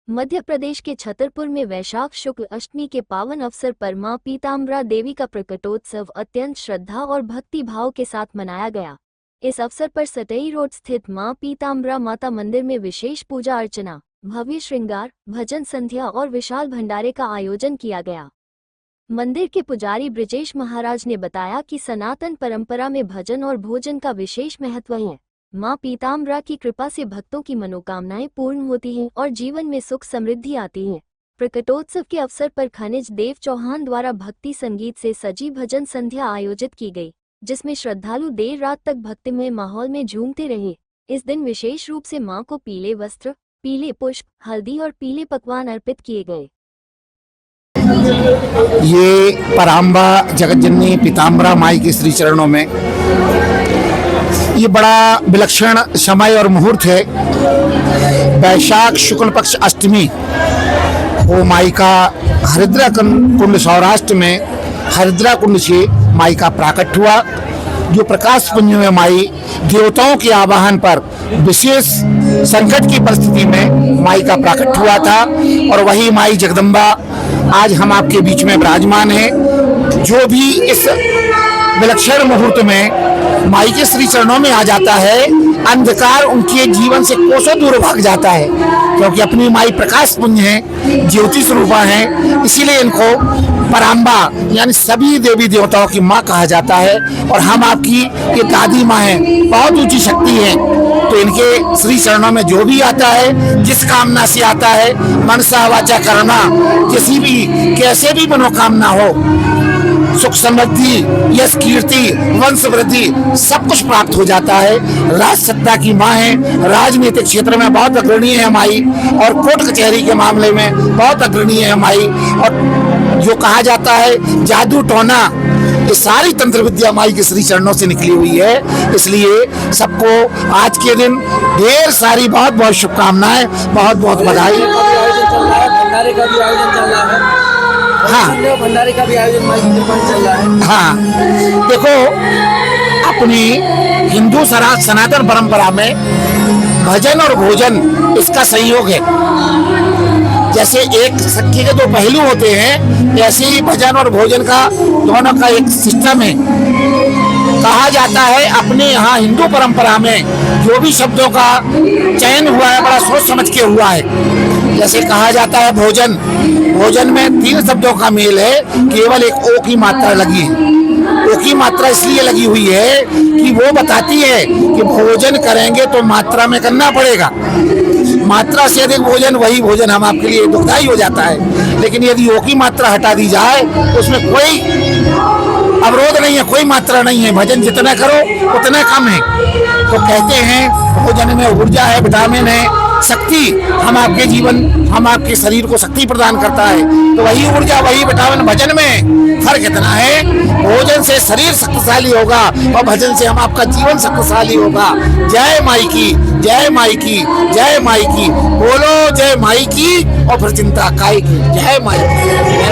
मध्य प्रदेश के छतरपुर में वैशाख शुक्ल अष्टमी के पावन अवसर पर मां पीताम्बरा देवी का प्रकटोत्सव अत्यंत श्रद्धा और भक्ति भाव के साथ मनाया गया। इस अवसर पर सटई रोड स्थित मां पीताम्बरा माता मंदिर में विशेष पूजा अर्चना, भव्य श्रृंगार, भजन संध्या और विशाल भंडारे का आयोजन किया गया। मंदिर के पुजारी ब्रजेश महाराज ने बताया कि सनातन परंपरा में भजन और भोजन का विशेष महत्व है। मां पीताम्बरा की कृपा से भक्तों की मनोकामनाएं पूर्ण होती हैं और जीवन में सुख समृद्धि आती है। प्रकटोत्सव के अवसर पर खनिज देव चौहान द्वारा भक्ति संगीत से सजी भजन संध्या आयोजित की गई, जिसमें श्रद्धालु देर रात तक भक्तिमय माहौल में झूमते रहे। इस दिन विशेष रूप से मां को पीले वस्त्र, पीले पुष्प, हल्दी और पीले पकवान अर्पित किए गए। ये पराम्बा जगतजननी पीताम्बरा माई के श्री चरणों में ये बड़ा विलक्षण समय और मुहूर्त है। वैशाख शुक्ल पक्ष अष्टमी वो माई का हरिद्रा कुंड सौराष्ट्र में हरिद्रा कुंड से माई का प्राकट हुआ। जो प्रकाश पुंज में माई देवताओं के आवाहन पर विशेष संकट की परिस्थिति में माई का प्राकट हुआ था और वही माई जगदम्बा आज हम आपके बीच में विराजमान है। जो भी इस विलक्षण मुहूर्त में माई के श्री चरणों में आ जाता है, अंधकार उनके जीवन से कोसों दूर भाग जाता है, क्योंकि अपनी माई प्रकाश पुंज है, ज्योति स्वरूपा है। इसीलिए इनको पराम्बा यानी सभी देवी देवताओं की माँ कहा जाता है। और हम आपकी ये दादी माँ है, बहुत ऊंची शक्ति है। तो इनके श्री चरणों में जो भी आता है, जिस कामना से आता है, मनसा वाचा कर्मणा, किसी भी कैसे भी मनोकामना हो, सुख समृद्धि, यश कीर्ति, वंश वृद्धि सब कुछ प्राप्त हो जाता है। राज सत्ता की माँ है, राजनीतिक क्षेत्र में बहुत अग्रणीय है माई और कोर्ट कचहरी के मामले में बहुत अग्रणीय है माई। और जो कहा जाता है जादू टोना, ये सारी तंत्र विद्या माई के श्री चरणों से निकली हुई है। इसलिए सबको आज के दिन ढेर सारी बहुत बहुत शुभकामनाएं, बहुत बहुत बधाई। भंडारे का भी आयोजन चल रहा है। हाँ, भंडारे का भी आयोजन चल रहा है। हाँ, देखो अपनी हिंदू सनातन परंपरा में भजन और भोजन इसका संयोग है। जैसे एक सिक्के के दो पहलू होते हैं, ऐसे ही भजन और भोजन का दोनों का एक सिस्टम है। कहा जाता है अपने यहाँ हिंदू परंपरा में जो भी शब्दों का चयन हुआ है बड़ा सोच समझ के हुआ है। जैसे कहा जाता है भोजन, भोजन में 3 शब्दों का मेल है, केवल एक ओ की मात्रा लगी है। ओ की मात्रा इसलिए लगी हुई है कि वो बताती है कि भोजन करेंगे तो मात्रा में करना पड़ेगा। मात्रा से अधिक भोजन, वही भोजन हम आपके लिए दुखदायी हो जाता है। लेकिन यदि ओ की मात्रा हटा दी जाए तो उसमें कोई अवरोध नहीं है, कोई मात्रा नहीं है। भजन जितना करो उतना कम है। तो कहते हैं भोजन में ऊर्जा है, विटामिन है, शक्ति, हम आपके जीवन, हम आपके शरीर को शक्ति प्रदान करता है। तो वही ऊर्जा, वही विटामिन भजन में फर्क इतना है, भोजन से शरीर शक्तिशाली होगा और भजन से हम आपका जीवन शक्तिशाली होगा। जय माई की, जय माई की, जय माई की, बोलो जय माई की और फिर चिंता काय की। जय माई की।